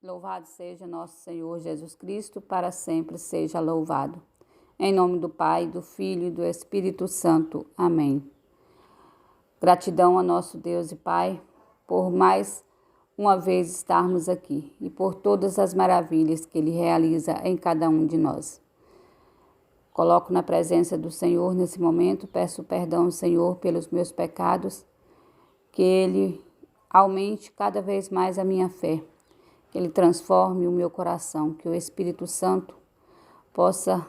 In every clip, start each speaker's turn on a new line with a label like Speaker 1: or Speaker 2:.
Speaker 1: Louvado seja nosso Senhor Jesus Cristo, para sempre seja louvado. Em nome do Pai, do Filho e do Espírito Santo. Amém. Gratidão a nosso Deus e Pai, por mais uma vez estarmos aqui e por todas as maravilhas que Ele realiza em cada um de nós. Coloco na presença do Senhor nesse momento, peço perdão ao Senhor pelos meus pecados, que Ele aumente cada vez mais a minha fé, que Ele transforme o meu coração, que o Espírito Santo possa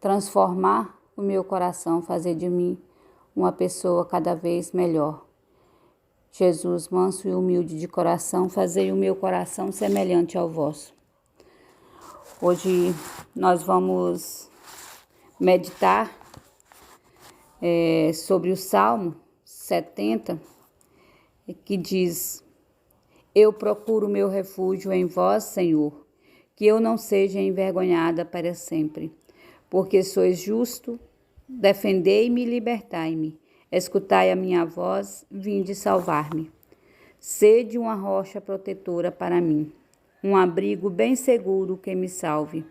Speaker 1: transformar o meu coração, fazer de mim uma pessoa cada vez melhor. Jesus, manso e humilde de coração, fazei o meu coração semelhante ao vosso. Hoje nós vamos meditar sobre o Salmo 70, que diz: Eu procuro meu refúgio em vós, Senhor, que eu não seja envergonhada para sempre. Porque sois justo, defendei-me e libertai-me. Escutai a minha voz, vinde salvar-me. Sede uma rocha protetora para mim, um abrigo bem seguro que me salve.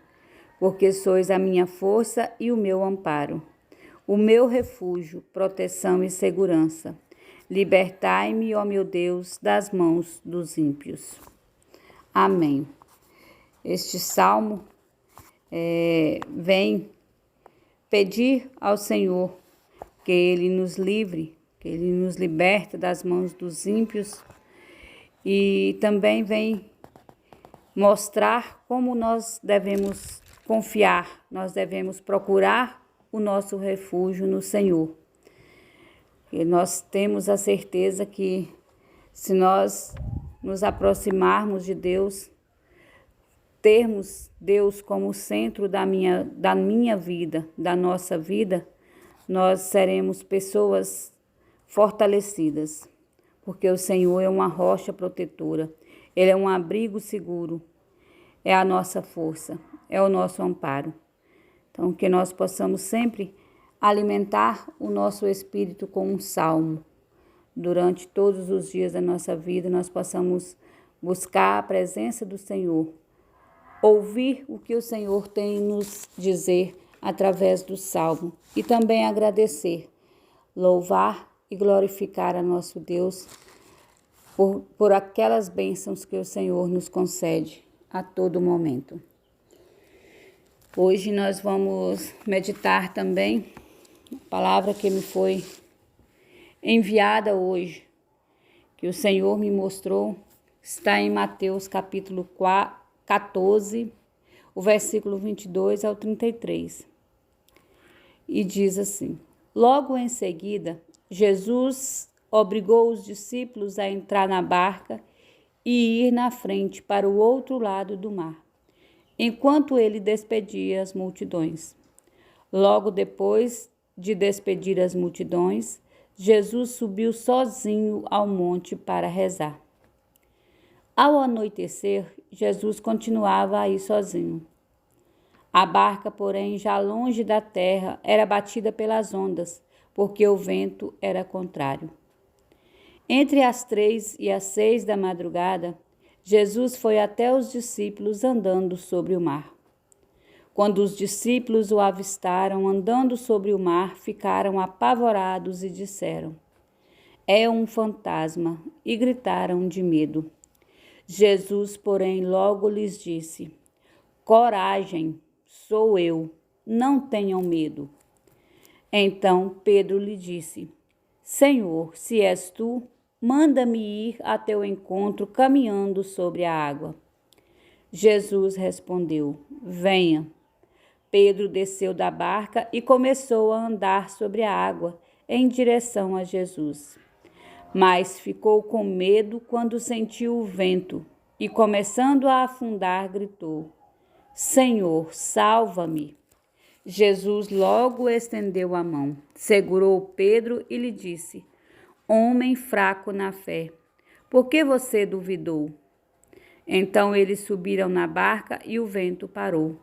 Speaker 1: Porque sois a minha força e o meu amparo, o meu refúgio, proteção e segurança. Libertai-me, ó meu Deus, das mãos dos ímpios. Amém. Este salmo vem pedir ao Senhor que Ele nos livre, que Ele nos liberte das mãos dos ímpios, e também vem mostrar como nós devemos confiar, nós devemos procurar o nosso refúgio no Senhor. E nós temos a certeza que se nós nos aproximarmos de Deus, termos Deus como centro da minha vida, da nossa vida, nós seremos pessoas fortalecidas, porque o Senhor é uma rocha protetora, Ele é um abrigo seguro, é a nossa força, é o nosso amparo. Então, que nós possamos sempre alimentar o nosso espírito com um salmo. Durante todos os dias da nossa vida, nós possamos buscar a presença do Senhor, ouvir o que o Senhor tem nos dizer através do salmo e também agradecer, louvar e glorificar a nosso Deus por aquelas bênçãos que o Senhor nos concede a todo momento. Hoje nós vamos meditar também a palavra que me foi enviada hoje, que o Senhor me mostrou, está em Mateus capítulo 14, o versículo 22 ao 33. E diz assim: Logo em seguida, Jesus obrigou os discípulos a entrar na barca e ir na frente para o outro lado do mar, enquanto ele despedia as multidões. Logo depois de despedir as multidões, Jesus subiu sozinho ao monte para rezar. Ao anoitecer, Jesus continuava a ir sozinho. A barca, porém, já longe da terra, era batida pelas ondas, porque o vento era contrário. Entre as 3 e as 6 da madrugada, Jesus foi até os discípulos andando sobre o mar. Quando os discípulos o avistaram andando sobre o mar, ficaram apavorados e disseram: É um fantasma, e gritaram de medo. Jesus, porém, logo lhes disse: Coragem, sou eu, não tenham medo. Então Pedro lhe disse: Senhor, se és tu, manda-me ir a teu encontro caminhando sobre a água. Jesus respondeu: Venha. Pedro desceu da barca e começou a andar sobre a água em direção a Jesus. Mas ficou com medo quando sentiu o vento e, começando a afundar, gritou: Senhor, salva-me. Jesus logo estendeu a mão, segurou Pedro e lhe disse: Homem fraco na fé, por que você duvidou? Então eles subiram na barca e o vento parou.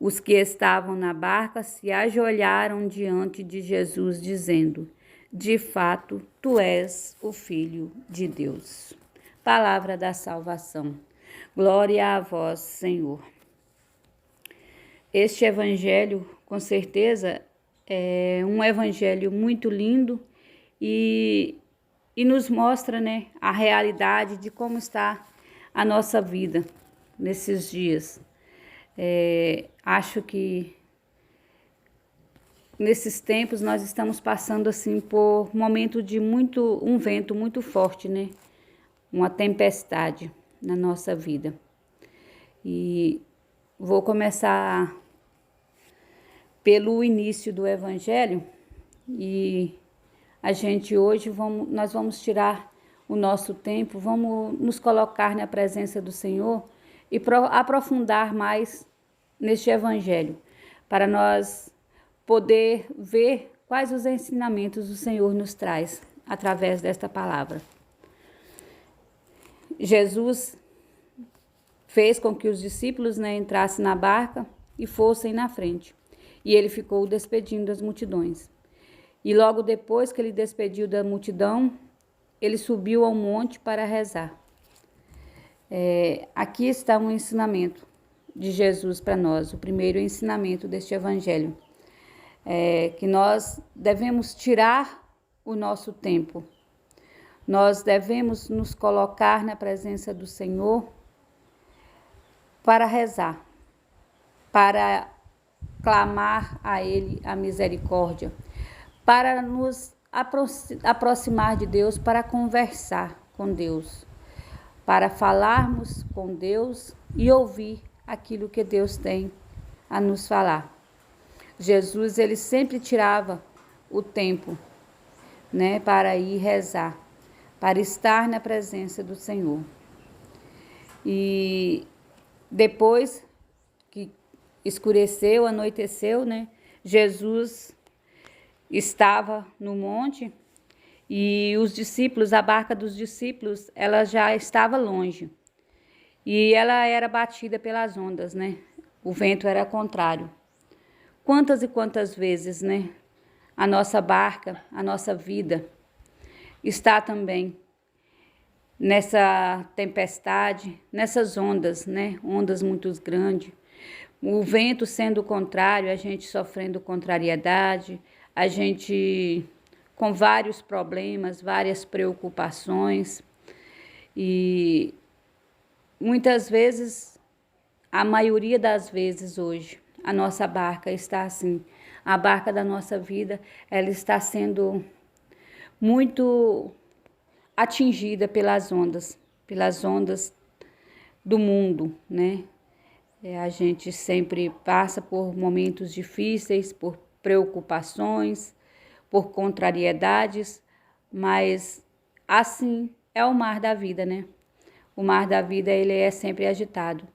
Speaker 1: Os que estavam na barca se ajoelharam diante de Jesus, dizendo: De fato, tu és o Filho de Deus. Palavra da salvação. Glória a vós, Senhor. Este evangelho, com certeza, é um evangelho muito lindo e nos mostra, né, a realidade de como está a nossa vida nesses dias. Acho que nesses tempos nós estamos passando assim por um momento de um vento muito forte, né? Uma tempestade na nossa vida. E vou começar pelo início do evangelho e a gente hoje nós vamos tirar o nosso tempo, vamos nos colocar na presença do Senhor e aprofundar mais neste evangelho, para nós poder ver quais os ensinamentos o Senhor nos traz através desta palavra. Jesus fez com que os discípulos, né, entrassem na barca e fossem na frente. E ele ficou despedindo as multidões. E logo depois que ele despediu da multidão, ele subiu ao monte para rezar. Aqui está um ensinamento de Jesus para nós, o primeiro ensinamento deste evangelho. Que nós devemos tirar o nosso tempo. Nós devemos nos colocar na presença do Senhor para rezar, para clamar a Ele a misericórdia, para nos aproximar de Deus, para conversar com Deus, para falarmos com Deus e ouvir aquilo que Deus tem a nos falar. Jesus, ele sempre tirava o tempo, né, para ir rezar, para estar na presença do Senhor. E depois que escureceu, anoiteceu, né, Jesus estava no monte e os discípulos, a barca dos discípulos, ela já estava longe. E ela era batida pelas ondas, né? O vento era contrário. Quantas e quantas vezes, né? A nossa barca, a nossa vida está também nessa tempestade, nessas ondas, né? Ondas muito grandes. O vento sendo contrário, a gente sofrendo contrariedade, a gente com vários problemas, várias preocupações. E muitas vezes, a maioria das vezes hoje, a nossa barca está assim. A barca da nossa vida, ela está sendo muito atingida pelas ondas do mundo, né? A gente sempre passa por momentos difíceis, por preocupações, por contrariedades, mas assim é o mar da vida, né? O mar da vida, ele é sempre agitado.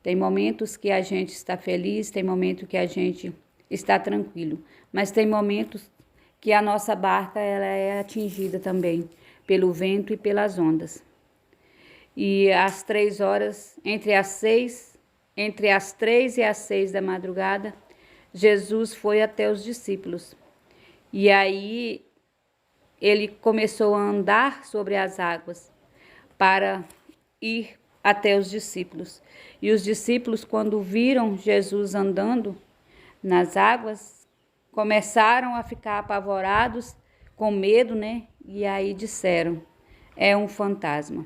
Speaker 1: Tem momentos que a gente está feliz, tem momentos que a gente está tranquilo, mas tem momentos que a nossa barca ela é atingida também pelo vento e pelas ondas. E às 3 horas, entre as 3 e as 6 da madrugada, Jesus foi até os discípulos. E aí ele começou a andar sobre as águas para ir até os discípulos. E os discípulos, quando viram Jesus andando nas águas, começaram a ficar apavorados, com medo, né? E aí disseram, é um fantasma.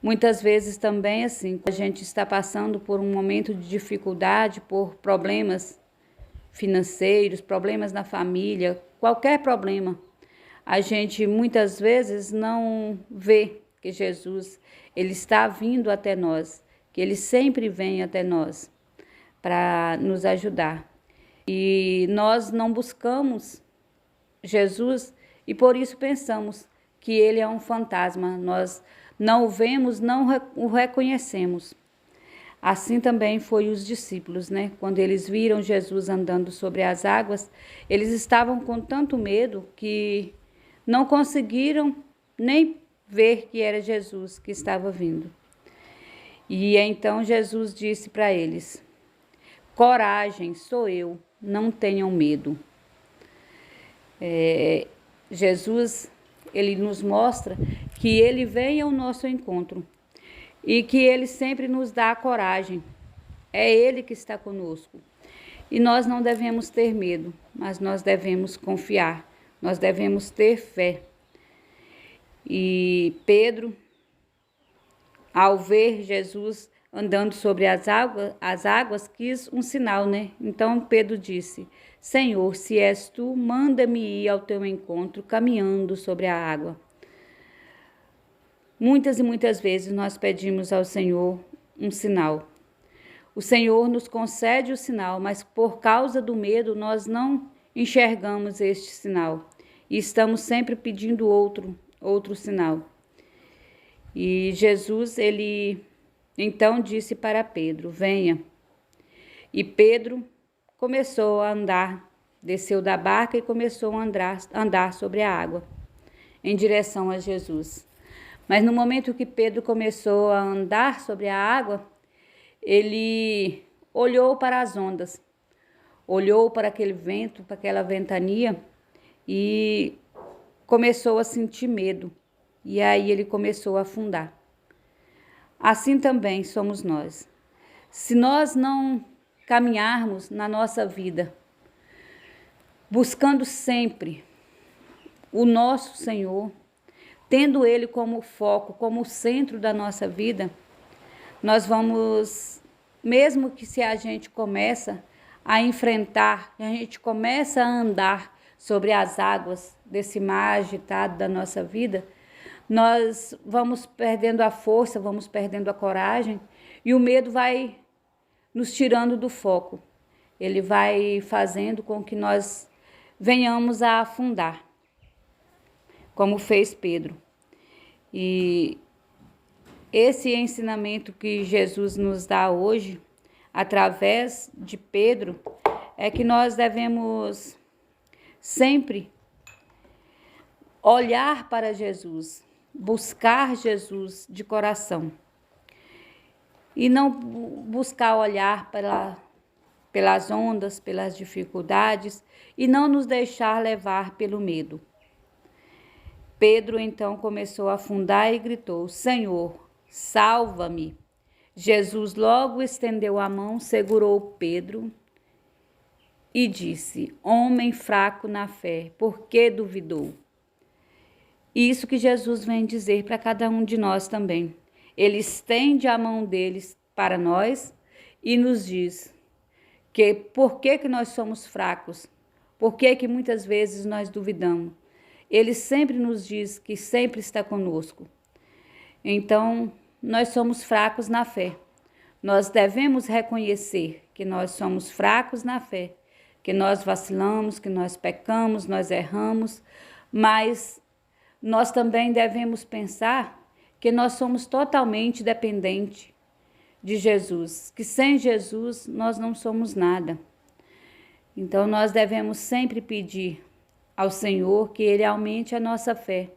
Speaker 1: Muitas vezes também, assim, a gente está passando por um momento de dificuldade, por problemas financeiros, problemas na família, qualquer problema. A gente muitas vezes não vê que Jesus, ele está vindo até nós, que ele sempre vem até nós para nos ajudar. E nós não buscamos Jesus e por isso pensamos que ele é um fantasma. Nós não o vemos, não o reconhecemos. Assim também foi os discípulos, né? Quando eles viram Jesus andando sobre as águas, eles estavam com tanto medo que não conseguiram nem ver que era Jesus que estava vindo. E então Jesus disse para eles, coragem, sou eu, não tenham medo. Jesus, ele nos mostra que ele vem ao nosso encontro. e que Ele sempre nos dá a coragem. É Ele que está conosco. E nós não devemos ter medo, mas nós devemos confiar, nós devemos ter fé. E Pedro, ao ver Jesus andando sobre as águas, quis um sinal, né? Então Pedro disse: Senhor, se és tu, manda-me ir ao teu encontro caminhando sobre a água. Muitas e muitas vezes nós pedimos ao Senhor um sinal. O Senhor nos concede o sinal, mas por causa do medo nós não enxergamos este sinal e estamos sempre pedindo outro sinal. E Jesus, ele então disse para Pedro: venha. E Pedro começou a andar, desceu da barca e começou a andar sobre a água, em direção a Jesus. Mas no momento que Pedro começou a andar sobre a água, ele olhou para as ondas, olhou para aquele vento, para aquela ventania e começou a sentir medo. E aí ele começou a afundar. Assim também somos nós. Se nós não caminharmos na nossa vida, buscando sempre o nosso Senhor, tendo Ele como foco, como centro da nossa vida, nós vamos, mesmo que se a gente começa a enfrentar, a gente começa a andar sobre as águas desse mar agitado da nossa vida, nós vamos perdendo a força, vamos perdendo a coragem e o medo vai nos tirando do foco. Ele vai fazendo com que nós venhamos a afundar, como fez Pedro. E esse ensinamento que Jesus nos dá hoje, através de Pedro, é que nós devemos sempre olhar para Jesus, buscar Jesus de coração. E não buscar olhar pelas ondas, pelas dificuldades, e não nos deixar levar pelo medo. Pedro então começou a afundar e gritou: Senhor, salva-me. Jesus logo estendeu a mão, segurou Pedro e disse: Homem fraco na fé, por que duvidou? Isso que Jesus vem dizer para cada um de nós também. Ele estende a mão deles para nós e nos diz que por que nós somos fracos, por que muitas vezes nós duvidamos. Ele sempre nos diz que sempre está conosco. Então, nós somos fracos na fé. Nós devemos reconhecer que nós somos fracos na fé, que nós vacilamos, que nós pecamos, nós erramos, mas nós também devemos pensar que nós somos totalmente dependentes de Jesus, que sem Jesus nós não somos nada. Então nós devemos sempre pedir ao Senhor que Ele aumente a nossa fé,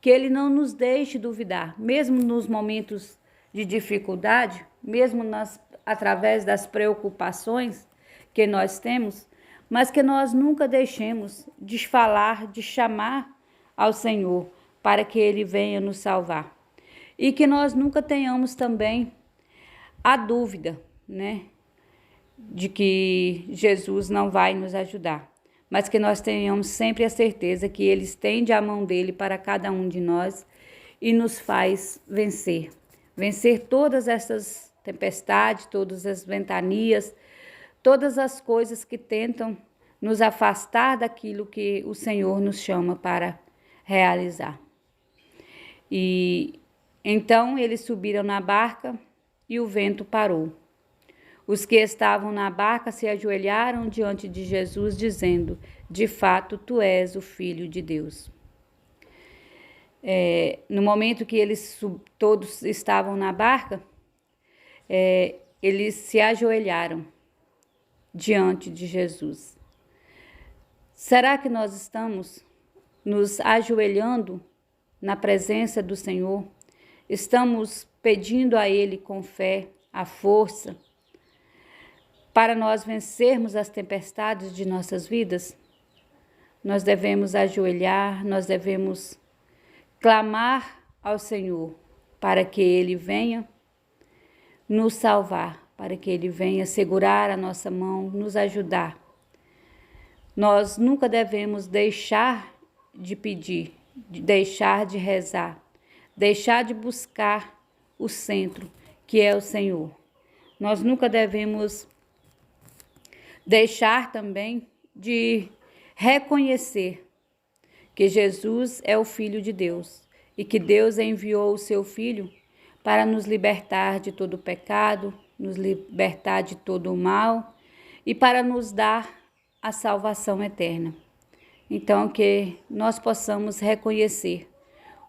Speaker 1: que Ele não nos deixe duvidar, mesmo nos momentos de dificuldade, mesmo através das preocupações que nós temos, mas que nós nunca deixemos de falar, de chamar ao Senhor para que Ele venha nos salvar. E que nós nunca tenhamos também a dúvida, né, de que Jesus não vai nos ajudar, mas que nós tenhamos sempre a certeza que Ele estende a mão dele para cada um de nós e nos faz vencer. Vencer todas essas tempestades, todas as ventanias, todas as coisas que tentam nos afastar daquilo que o Senhor nos chama para realizar. E então eles subiram na barca e o vento parou. Os que estavam na barca se ajoelharam diante de Jesus, dizendo: de fato, tu és o Filho de Deus. No momento que eles todos estavam na barca, eles se ajoelharam diante de Jesus. Será que nós estamos nos ajoelhando na presença do Senhor? Estamos pedindo a Ele com fé a força para nós vencermos as tempestades de nossas vidas? Nós devemos ajoelhar, nós devemos clamar ao Senhor para que Ele venha nos salvar, para que Ele venha segurar a nossa mão, nos ajudar. Nós nunca devemos deixar de pedir, deixar de rezar, deixar de buscar o centro, que é o Senhor. Nós nunca devemos deixar também de reconhecer que Jesus é o Filho de Deus e que Deus enviou o seu Filho para nos libertar de todo o pecado, nos libertar de todo o mal e para nos dar a salvação eterna. Então, que nós possamos reconhecer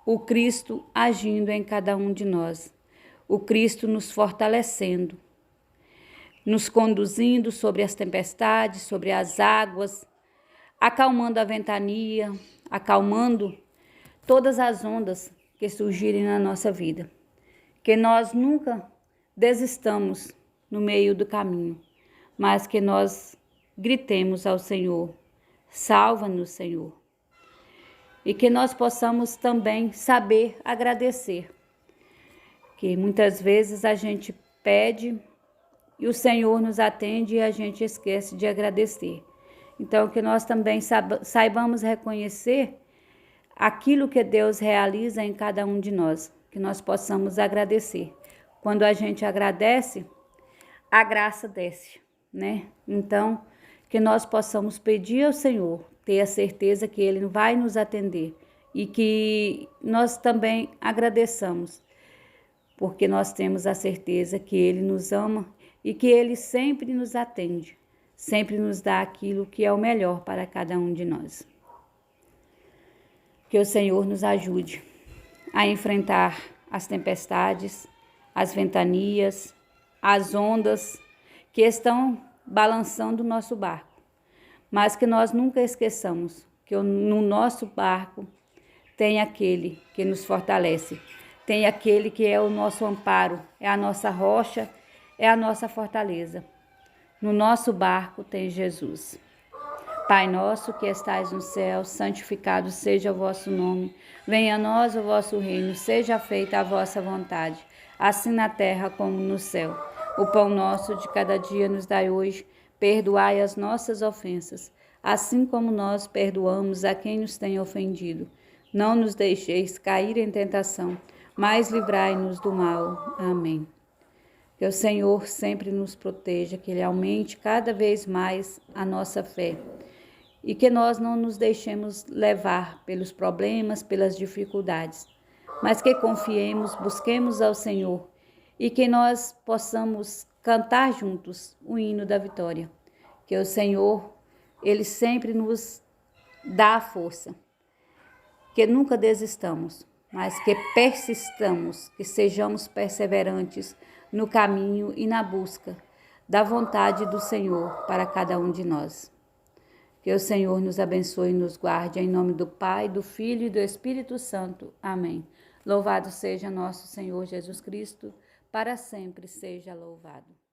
Speaker 1: o Cristo agindo em cada um de nós, o Cristo nos fortalecendo, nos conduzindo sobre as tempestades, sobre as águas, acalmando a ventania, acalmando todas as ondas que surgirem na nossa vida. Que nós nunca desistamos no meio do caminho, mas que nós gritemos ao Senhor, salva-nos, Senhor. E que nós possamos também saber agradecer, que muitas vezes a gente pede e o Senhor nos atende e a gente esquece de agradecer. Então, que nós também saibamos reconhecer aquilo que Deus realiza em cada um de nós, que nós possamos agradecer. Quando a gente agradece, a graça desce, né? Então, que nós possamos pedir ao Senhor, ter a certeza que Ele vai nos atender e que nós também agradeçamos, porque nós temos a certeza que Ele nos ama e que Ele sempre nos atende, sempre nos dá aquilo que é o melhor para cada um de nós. Que o Senhor nos ajude a enfrentar as tempestades, as ventanias, as ondas que estão balançando o nosso barco, mas que nós nunca esqueçamos que no nosso barco tem aquele que nos fortalece, tem aquele que é o nosso amparo, é a nossa rocha, é a nossa fortaleza. No nosso barco tem Jesus. Pai nosso que estais no céu, santificado seja o vosso nome. Venha a nós o vosso reino, seja feita a vossa vontade, assim na terra como no céu. O pão nosso de cada dia nos dai hoje, perdoai as nossas ofensas, assim como nós perdoamos a quem nos tem ofendido. Não nos deixeis cair em tentação, mas livrai-nos do mal. Amém. Que o Senhor sempre nos proteja, que Ele aumente cada vez mais a nossa fé e que nós não nos deixemos levar pelos problemas, pelas dificuldades, mas que confiemos, busquemos ao Senhor e que nós possamos cantar juntos o hino da vitória. Que o Senhor, Ele sempre nos dá a força, que nunca desistamos, mas que persistamos, que sejamos perseverantes no caminho e na busca da vontade do Senhor para cada um de nós. Que o Senhor nos abençoe e nos guarde, em nome do Pai, do Filho e do Espírito Santo. Amém. Louvado seja nosso Senhor Jesus Cristo, para sempre seja louvado.